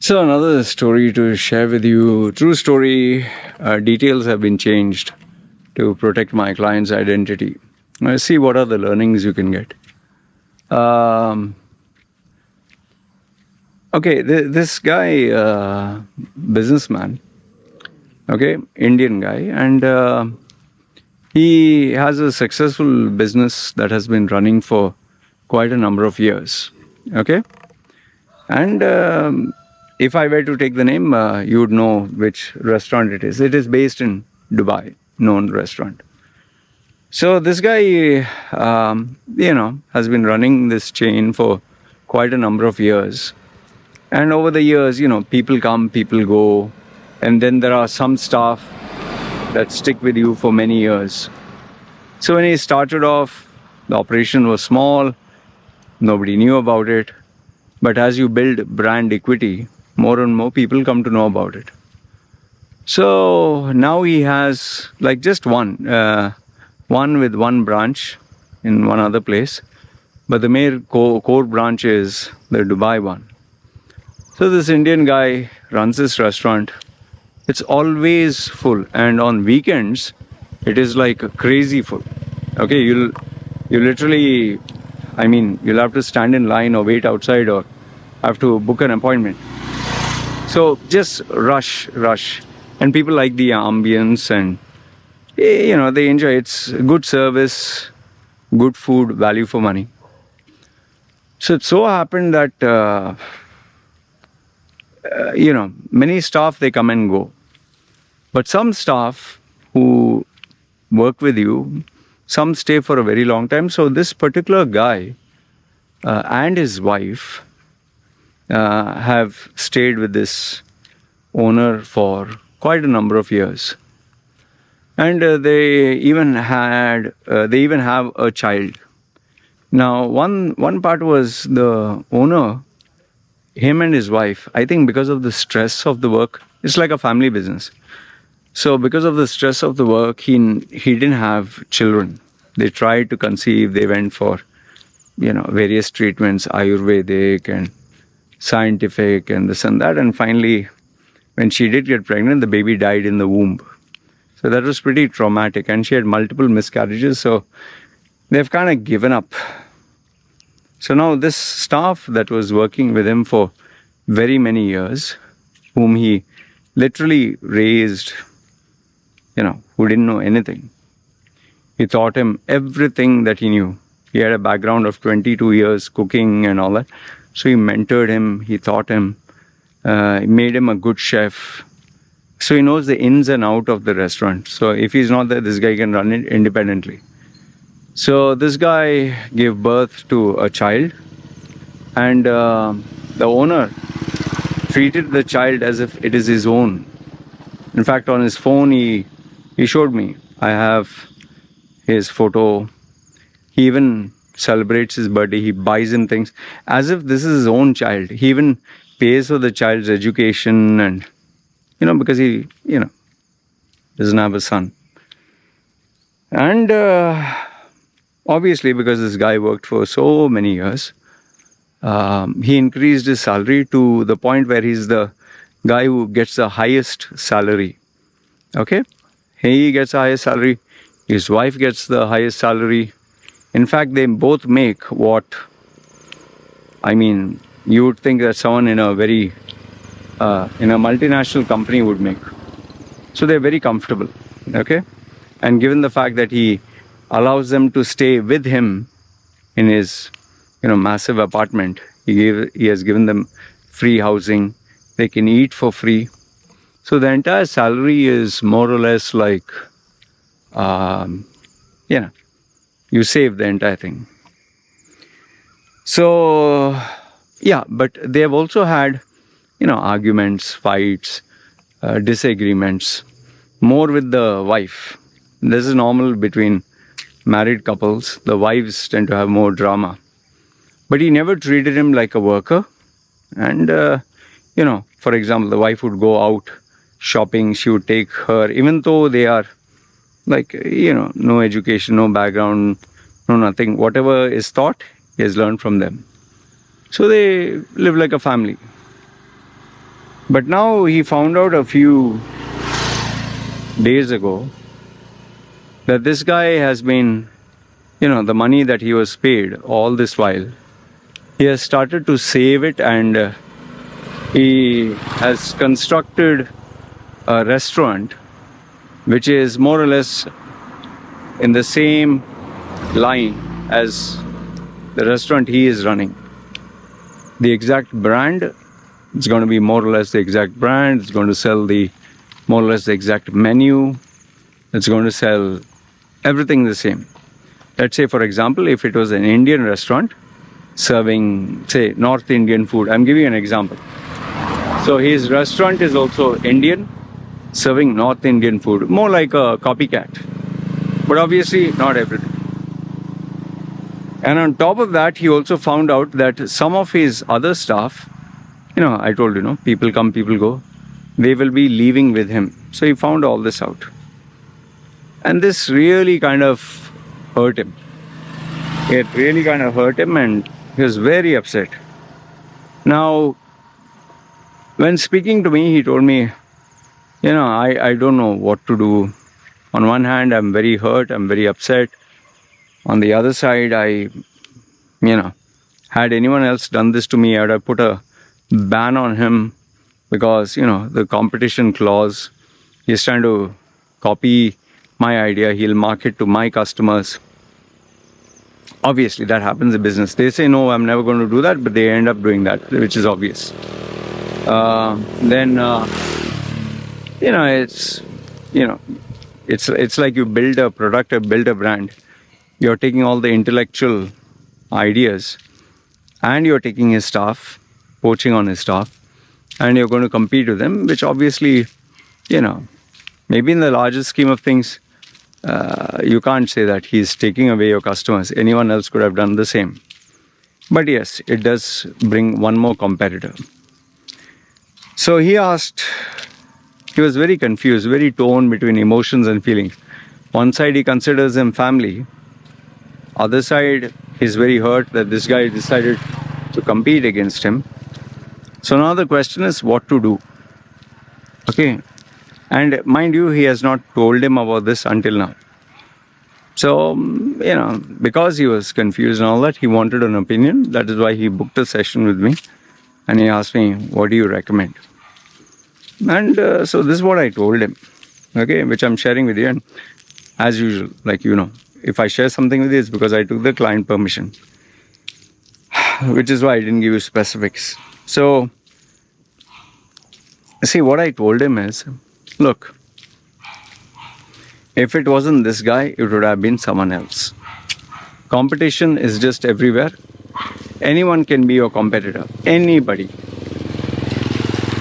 So another story to share with you. True story. Details have been changed to protect my client's identity. Let's see what are the learnings you can get. Okay, this guy, businessman, okay, Indian guy, and he has a successful business that has been running for quite a number of years. Okay, and if I were to take the name, you would know which restaurant it is. It is based in Dubai, known restaurant. So this guy, has been running this chain for quite a number of years. And over the years, people come, people go. And then there are some staff that stick with you for many years. So when he started off, the operation was small. Nobody knew about it. But as you build brand equity, more and more people come to know about it. So now he has just one with one branch in one other place. But the main core branch is the Dubai one. So this Indian guy runs this restaurant. It's always full, and on weekends, it is like crazy full. Okay, you literally, you'll have to stand in line or wait outside or have to book an appointment. So just rush, and people like the ambience, and they enjoy. It's good service, good food, value for money. So it so happened that. Many staff, they come and go. But some staff who work with you, some stay for a very long time. So this particular guy and his wife have stayed with this owner for quite a number of years. And they even have a child. Now, one part was the owner, him and his wife, I think because of the stress of the work, it's like a family business. So because of the stress of the work, he didn't have children. They tried to conceive. They went for, various treatments, Ayurvedic and scientific and this and that. And finally, when she did get pregnant, the baby died in the womb. So that was pretty traumatic. And she had multiple miscarriages. So they've kind of given up. So now this staff that was working with him for very many years, whom he literally raised, who didn't know anything. He taught him everything that he knew. He had a background of 22 years cooking and all that. So he mentored him, he taught him, he made him a good chef. So he knows the ins and outs of the restaurant. So if he's not there, this guy can run it independently. So this guy gave birth to a child, and the owner treated the child as if it is his own. In fact, on his phone, he showed me. I have his photo. He even celebrates his birthday. He buys him things as if this is his own child. He even pays for the child's education, and because he doesn't have a son. And obviously, because this guy worked for so many years, he increased his salary to the point where he's the guy who gets the highest salary. Okay? He gets the highest salary. His wife gets the highest salary. In fact, they both make what, you would think that someone in a very, in a multinational company would make. So they're very comfortable. Okay? And given the fact that he allows them to stay with him in his, massive apartment. He has given them free housing. They can eat for free. So the entire salary is more or less like, you save the entire thing. So, but they have also had, arguments, fights, disagreements, more with the wife. This is normal between married couples. The wives tend to have more drama. But he never treated him like a worker. And, for example, the wife would go out shopping. She would take her, even though they are no education, no background, no nothing. Whatever is taught, he has learned from them. So they live like a family. But now he found out a few days ago that this guy has been, the money that he was paid all this while, he has started to save it, and he has constructed a restaurant which is more or less in the same line as the restaurant he is running. The exact brand, it's going to be more or less the exact brand. It's going to sell more or less the exact menu. It's going to sell everything the same. Let's say, for example, if it was an Indian restaurant serving, say, North Indian food. I'm giving you an example. So his restaurant is also Indian, serving North Indian food. More like a copycat. But obviously not everything. And on top of that, he also found out that some of his other staff, I told you, people come, people go, they will be leaving with him. So he found all this out. And this really kind of hurt him. It really kind of hurt him, and he was very upset. Now, when speaking to me, he told me, I don't know what to do. On one hand, I'm very hurt, I'm very upset. On the other side, had anyone else done this to me, I would have put a ban on him because, the competition clause, he's trying to copy my idea, he'll market to my customers. Obviously, that happens in business. They say, no, I'm never going to do that, but they end up doing that, which is obvious. It's like you build a product or build a brand. You're taking all the intellectual ideas and you're taking his staff, poaching on his staff, and you're going to compete with them, which obviously, maybe in the larger scheme of things, you can't say that he's taking away your customers. Anyone else could have done the same. But yes, it does bring one more competitor. So he was very confused, very torn between emotions and feelings. One side he considers him family. Other side, he's very hurt that this guy decided to compete against him. So now the question is what to do. Okay. And mind you, he has not told him about this until now. So, because he was confused and all that, he wanted an opinion. That is why he booked a session with me. And he asked me, what do you recommend? And so this is what I told him, okay, which I'm sharing with you. And as usual, like if I share something with you, it's because I took the client permission, which is why I didn't give you specifics. So, see, what I told him is, look, if it wasn't this guy, it would have been someone else. Competition is just everywhere. Anyone can be your competitor. Anybody.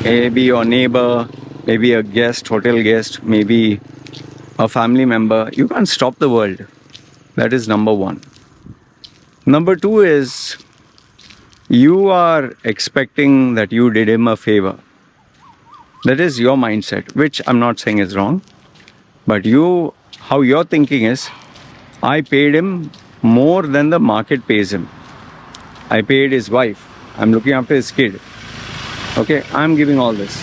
Maybe your neighbor, maybe a guest, hotel guest, maybe a family member. You can't stop the world. That is number one. Number two is you are expecting that you did him a favor. That is your mindset, which I'm not saying is wrong. But how you're thinking is, I paid him more than the market pays him. I paid his wife. I'm looking after his kid. Okay, I'm giving all this.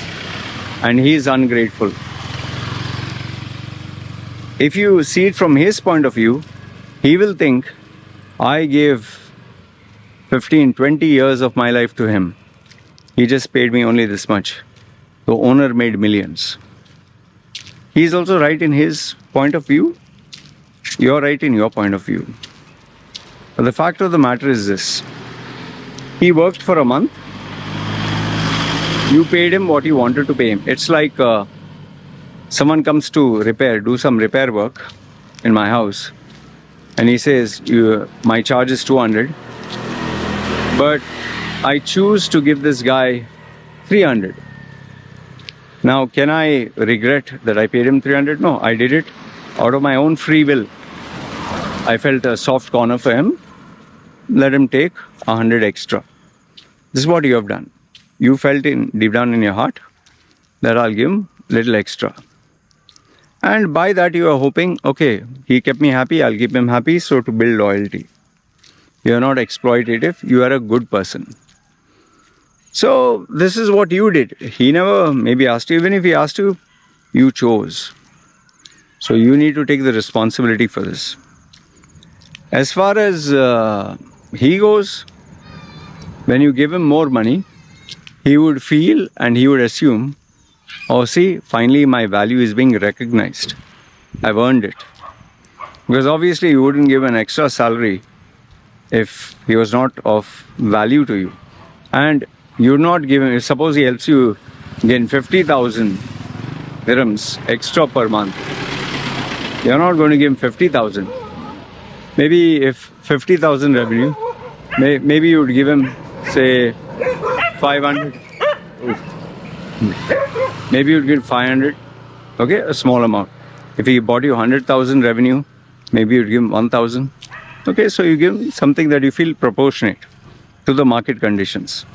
And he's ungrateful. If you see it from his point of view, he will think, I gave 15, 20 years of my life to him. He just paid me only this much. The owner made millions. He's also right in his point of view. You're right in your point of view. But the fact of the matter is this. He worked for a month. You paid him what you wanted to pay him. It's like someone comes to do some repair work in my house. And he says, my charge is 200. But I choose to give this guy 300. Now, can I regret that I paid him 300? No, I did it out of my own free will. I felt a soft corner for him. Let him take 100 extra. This is what you have done. You felt deep down in your heart that I'll give him little extra. And by that you are hoping, okay, he kept me happy, I'll keep him happy, so to build loyalty. You are not exploitative, you are a good person. So this is what you did. He never maybe asked you. Even if he asked you, you chose. So you need to take the responsibility for this. As far as he goes, when you give him more money, he would feel and he would assume, oh, see, finally my value is being recognized. I've earned it. Because obviously you wouldn't give an extra salary if he was not of value to you. And you're not giving, suppose he helps you gain 50,000 dirhams extra per month. You're not going to give him 50,000. Maybe if 50,000 revenue, maybe you would give him, say, 500. Maybe you'd give 500, okay, a small amount. If he bought you 100,000 revenue, maybe you'd give him 1,000. Okay, so you give him something that you feel proportionate to the market conditions.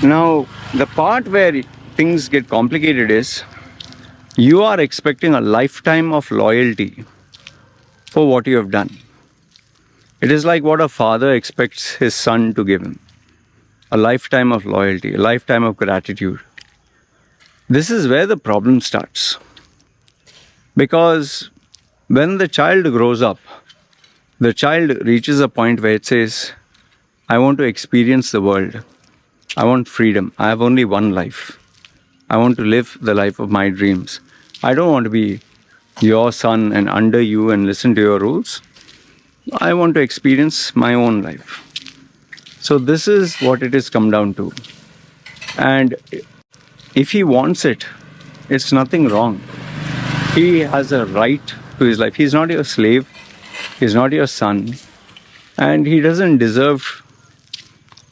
Now, the part where things get complicated is you are expecting a lifetime of loyalty for what you have done. It is like what a father expects his son to give him. A lifetime of loyalty, a lifetime of gratitude. This is where the problem starts. Because when the child grows up, the child reaches a point where it says, I want to experience the world. I want freedom. I have only one life. I want to live the life of my dreams. I don't want to be your son and under you and listen to your rules. I want to experience my own life. So this is what it has come down to. And if he wants it, it's nothing wrong. He has a right to his life. He's not your slave. He's not your son. And he doesn't deserve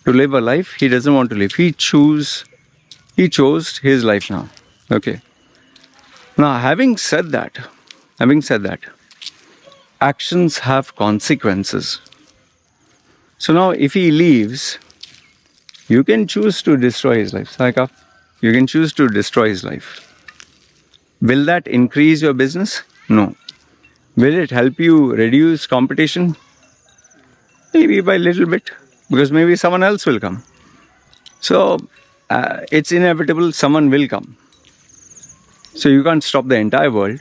to live a life he doesn't want to live. He chose his life now. Okay. Now, having said that, actions have consequences. So now if he leaves, you can choose to destroy his life. Saika, you can choose to destroy his life. Will that increase your business? No. Will it help you reduce competition? Maybe by a little bit, because maybe someone else will come. So it's inevitable, someone will come. So you can't stop the entire world.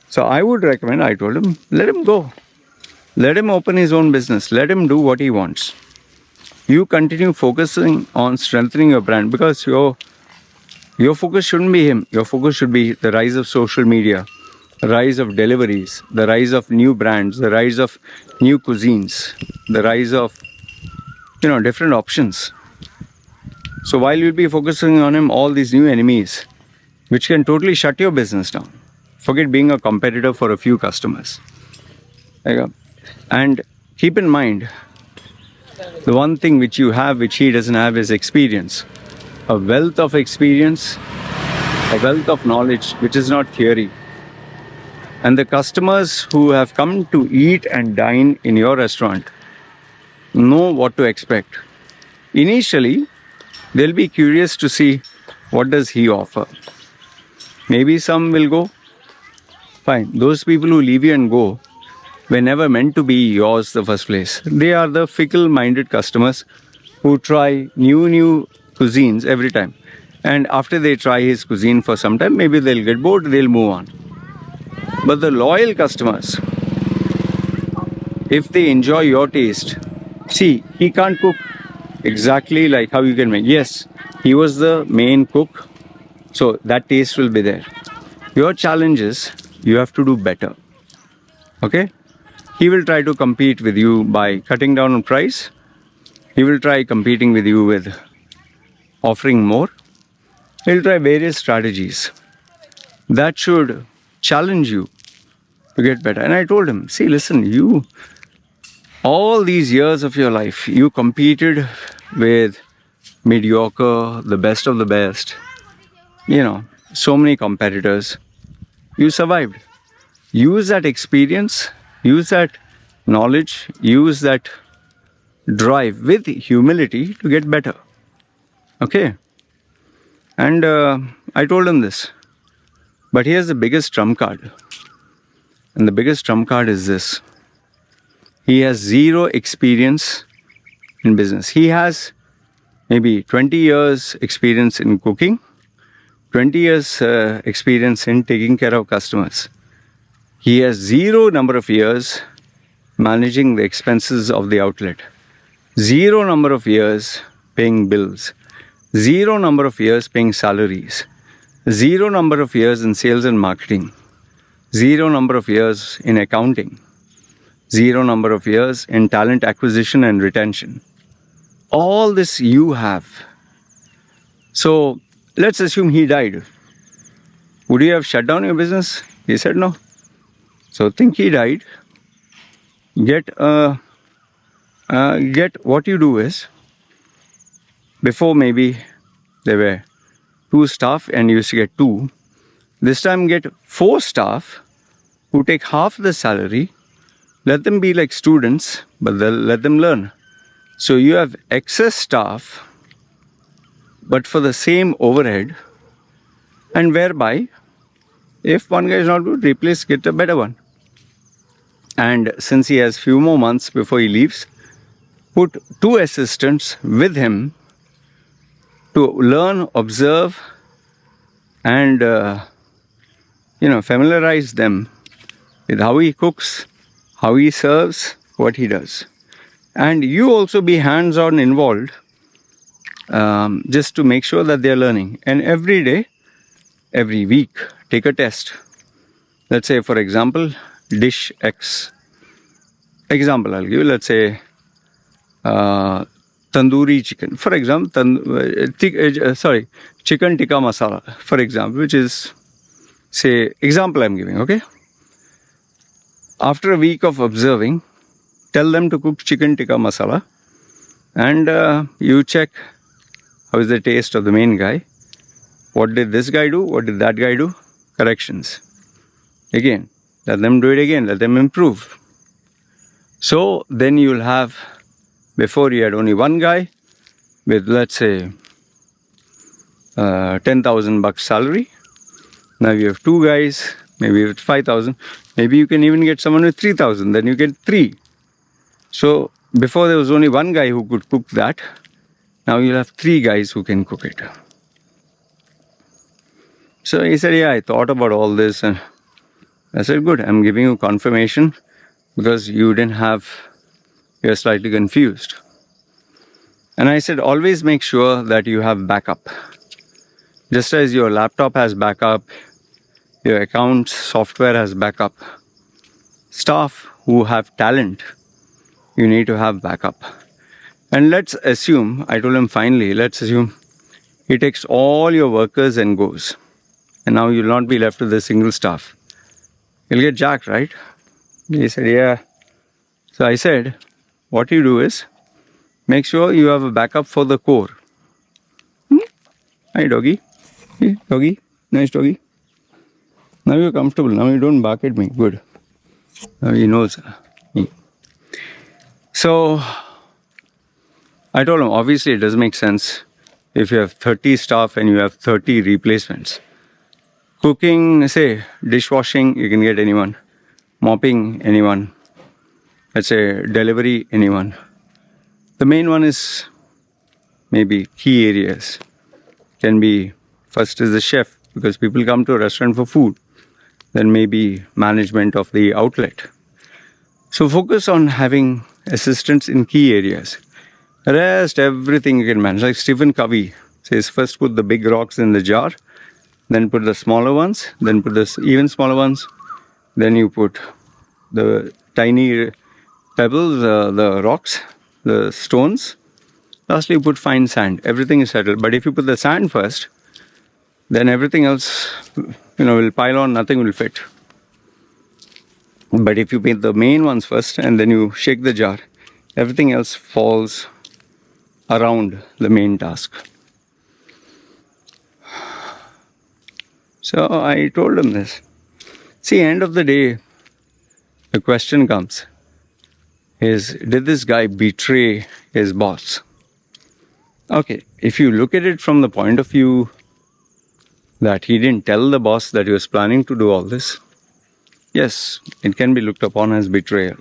So I would recommend, I told him, let him go. Let him open his own business. Let him do what he wants. You continue focusing on strengthening your brand, because your focus shouldn't be him. Your focus should be the rise of social media, the rise of deliveries, the rise of new brands, the rise of new cuisines, the rise of, different options. So while you'll be focusing on him, all these new enemies, which can totally shut your business down. Forget being a competitor for a few customers. And keep in mind, the one thing which you have, which he doesn't have, is experience. A wealth of experience, a wealth of knowledge, which is not theory. And the customers who have come to eat and dine in your restaurant know what to expect. Initially, they'll be curious to see what does he offer. Maybe some will go. Fine. Those people who leave you and go were never meant to be yours in the first place. They are the fickle-minded customers who try new cuisines every time. And after they try his cuisine for some time, maybe they'll get bored, they'll move on. But the loyal customers, if they enjoy your taste, see, he can't cook exactly like how you can make. Yes, he was the main cook, so that taste will be there. Your challenge is, you have to do better. Okay? He will try to compete with you by cutting down on price. He will try competing with you with offering more. He'll try various strategies that should challenge you to get better. And I told him, see, listen, you, all these years of your life, you competed with mediocre, the best of the best, so many competitors. You survived. Use that experience, use that knowledge, use that drive with humility to get better. Okay? And I told him this. But here's the biggest trump card. And the biggest trump card is this. He has zero experience in business. He has maybe 20 years experience in cooking, 20 years experience in taking care of customers. He has zero number of years managing the expenses of the outlet, zero number of years paying bills, zero number of years paying salaries, zero number of years in sales and marketing, zero number of years in accounting, zero number of years in talent acquisition and retention. All this you have. So let's assume he died. Would you have shut down your business? He said no. So think he died. Get what you do is, before maybe there were 2 staff and you used to get 2. This time get 4 staff who take half the salary. Let them be like students, but let them learn. So you have excess staff, but for the same overhead, and whereby, if one guy is not good, replace, get a better one. And since he has few more months before he leaves, put 2 assistants with him to learn, observe, and familiarize them with how he cooks, how he serves, what he does. And you also be hands-on involved, just to make sure that they are learning. And every day, every week, take a test. Let's say, for example, dish X. Example I'll give you, let's say, tandoori chicken. For example, chicken tikka masala, for example, which is, say, example I'm giving, okay? After a week of observing, tell them to cook chicken tikka masala, and you check how is the taste of the main guy. What did this guy do? What did that guy do? Corrections. Again, let them do it again. Let them improve. So then you'll have, before you had only one guy with, let's say, 10,000 bucks salary. Now you have 2 guys, maybe with 5,000. Maybe you can even get someone with 3,000. Then you get 3. So before there was only one guy who could cook that. Now you'll have 3 guys who can cook it. So he said, yeah, I thought about all this, and I said, good, I'm giving you confirmation because you're slightly confused. And I said, always make sure that you have backup. Just as your laptop has backup, your accounts software has backup. Staff who have talent, you need to have backup. And let's assume, I told him finally, let's assume he takes all your workers and goes. And now you'll not be left with a single staff. You'll get jacked, right? He said, yeah. So I said, what you do is, make sure you have a backup for the core. Hi, doggy. Hey, doggy. Nice doggy. Now you're comfortable. Now you don't bark at me. Good. Now he knows me. So I told him, obviously it doesn't make sense if you have 30 staff and you have 30 replacements. Cooking, say, dishwashing, you can get anyone. Mopping, anyone. Let's say, delivery, anyone. The main one is maybe key areas. Can be, first is the chef, because people come to a restaurant for food. Then maybe management of the outlet. So focus on having assistants in key areas. Rest, everything you can manage. Like Stephen Covey says, first put the big rocks in the jar, then put the smaller ones, then put the even smaller ones, then you put the tiny pebbles, the rocks, the stones. Lastly, you put fine sand. Everything is settled. But if you put the sand first, then everything else, will pile on, nothing will fit. But if you paint the main ones first and then you shake the jar, everything else falls around the main task. So I told him this. See, end of the day, the question comes is, did this guy betray his boss? Okay, if you look at it from the point of view that he didn't tell the boss that he was planning to do all this, yes, it can be looked upon as betrayal.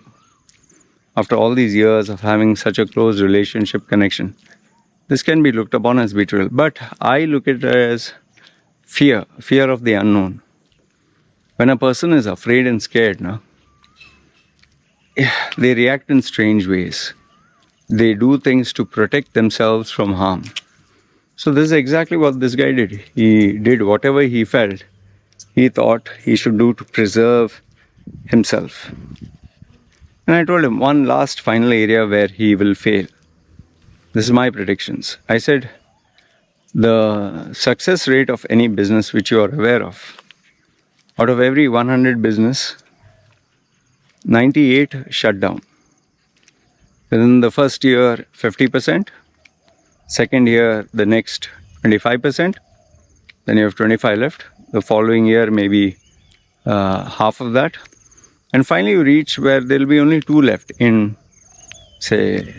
after all these years of having such a close relationship connection, this can be looked upon as betrayal. But I look at it as fear of the unknown. When a person is afraid and scared, they react in strange ways. They do things to protect themselves from harm. So this is exactly what this guy did. He did whatever he felt, he thought he should do to preserve himself. And I told him one last final area where he will fail. This is my predictions. I said, the success rate of any business which you are aware of, out of every 100 business, 98 shut down. Within the first year, 50%. Second year, the next 25%. Then you have 25 left. The following year, maybe half of that. And finally, you reach where there will be only 2 left in, say,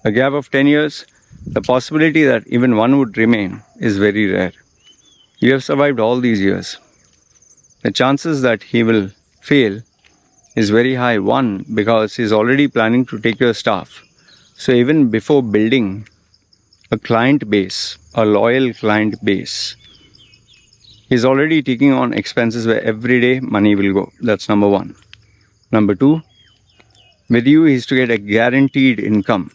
a gap of 10 years. The possibility that even one would remain is very rare. You have survived all these years. The chances that he will fail is very high. One, because he's already planning to take your staff. So even before building a client base, a loyal client base, he's already taking on expenses where every day money will go. That's number one. Number two, with you he's to get a guaranteed income,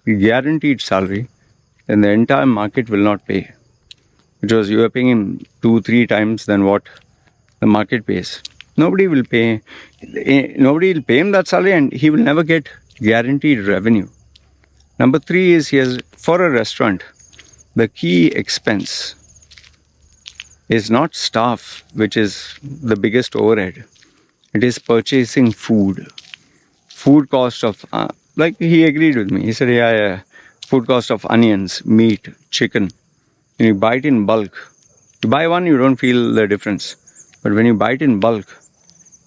a guaranteed salary, then the entire market will not pay. Because you are paying him 2-3 times than what the market pays. Nobody will pay him that salary, and he will never get guaranteed revenue. Number 3 is, for a restaurant, the key expense is not staff, which is the biggest overhead. It is purchasing food. Food cost of, like he agreed with me. He said, yeah, food cost of onions, meat, chicken. When you buy it in bulk, you buy one, you don't feel the difference. But when you buy it in bulk,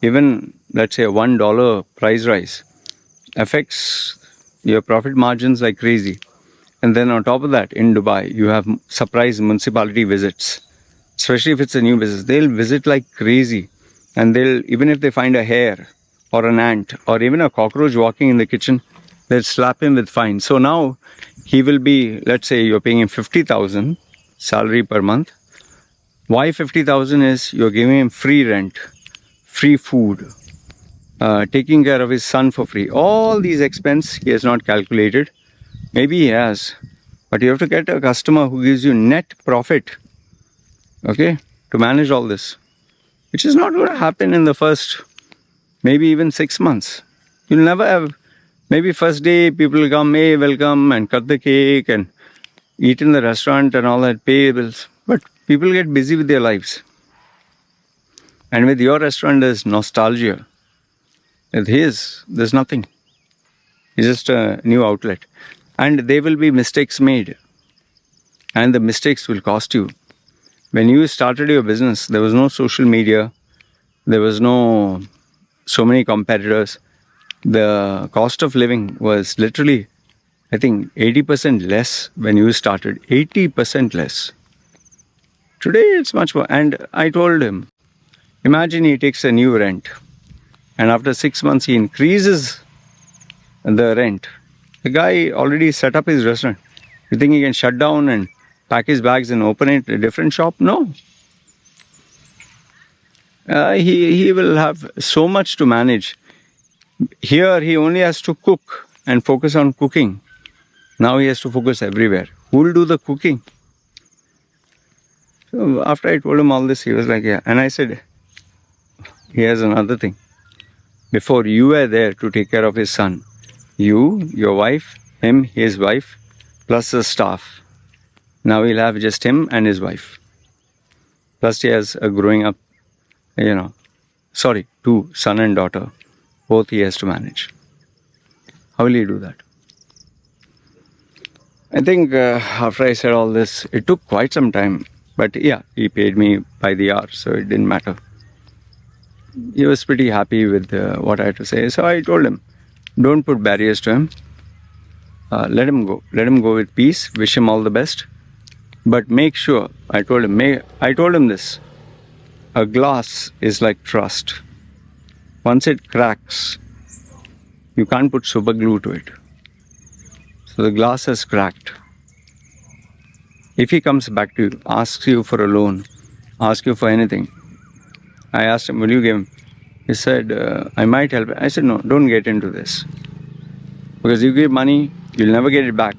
even let's say a $1 price rise affects your profit margins like crazy. And then on top of that, in Dubai, you have surprise municipality visits. Especially if it's a new business, they'll visit like crazy. And even if they find a hair or an ant or even a cockroach walking in the kitchen, they'll slap him with fine. So now he will be, let's say you're paying him 50,000 salary per month. Why 50,000 is you're giving him free rent, free food, taking care of his son for free. All these expenses he has not calculated. Maybe he has, but you have to get a customer who gives you net profit, okay, to manage all this, which is not going to happen in the first, maybe even 6 months. You'll never have, maybe first day people will come, hey, welcome, and cut the cake and eat in the restaurant and all that, pay bills. But people get busy with their lives. And with your restaurant, there's nostalgia. With his, there's nothing. It's just a new outlet. And there will be mistakes made. And the mistakes will cost you. When you started your business, there was no social media. There was no so many competitors. The cost of living was literally, I think, 80% less when you started. 80% less. Today, it's much more. And I told him, imagine he takes a new rent. And after 6 months, he increases the rent. The guy already set up his restaurant. You think he can shut down and pack his bags and open it a different shop? No. He will have so much to manage. Here, he only has to cook and focus on cooking. Now he has to focus everywhere. Who will do the cooking? So after I told him all this, he was like, yeah. And I said, here's another thing. Before, you were there to take care of his son. You, your wife, him, his wife, plus the staff. Now he'll have just him and his wife. Plus he has a growing up, 2 son and daughter. Both he has to manage. How will he do that? I think after I said all this, it took quite some time. But yeah, he paid me by the hour, so it didn't matter. He was pretty happy with what I had to say. So I told him, don't put barriers to him. Let him go. Let him go with peace. Wish him all the best. But make sure, I told him this. A glass is like trust. Once it cracks, You can't put super glue to it. So the glass has cracked. If he comes back to you, asks you for a loan, asks you for anything, I asked him, will you give him? He said, I might help. I said, no, don't get into this. Because you give money, you'll never get it back.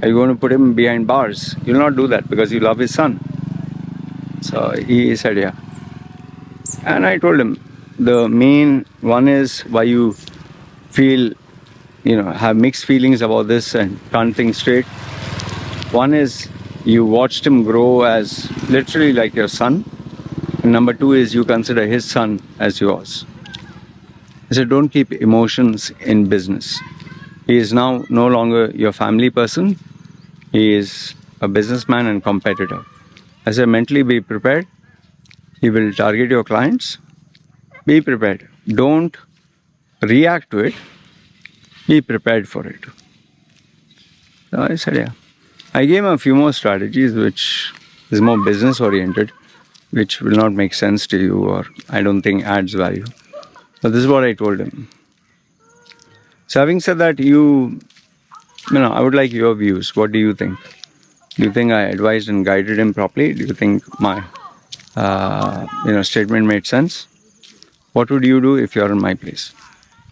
Are you going to put him behind bars? You'll not do that because you love his son. So he said, yeah. And I told him, the main one is why you feel, have mixed feelings about this and can't think straight. One is you watched him grow as literally like your son. And number two is you consider his son as yours. I said, don't keep emotions in business. He is now no longer your family person. He is a businessman and competitor. I said, mentally be prepared. He will target your clients. Be prepared. Don't react to it. Be prepared for it. So I said, yeah. I gave him a few more strategies which is more business oriented, which will not make sense to you or I don't think adds value. But this is what I told him. So having said that, I would like your views. What do you think? Do you think I advised and guided him properly? Do you think my statement made sense? What would you do if you're in my place?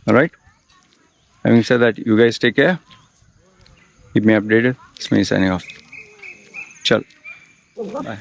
All right? Having said that, you guys take care. Keep me updated. It's me signing off. Chal. Bye.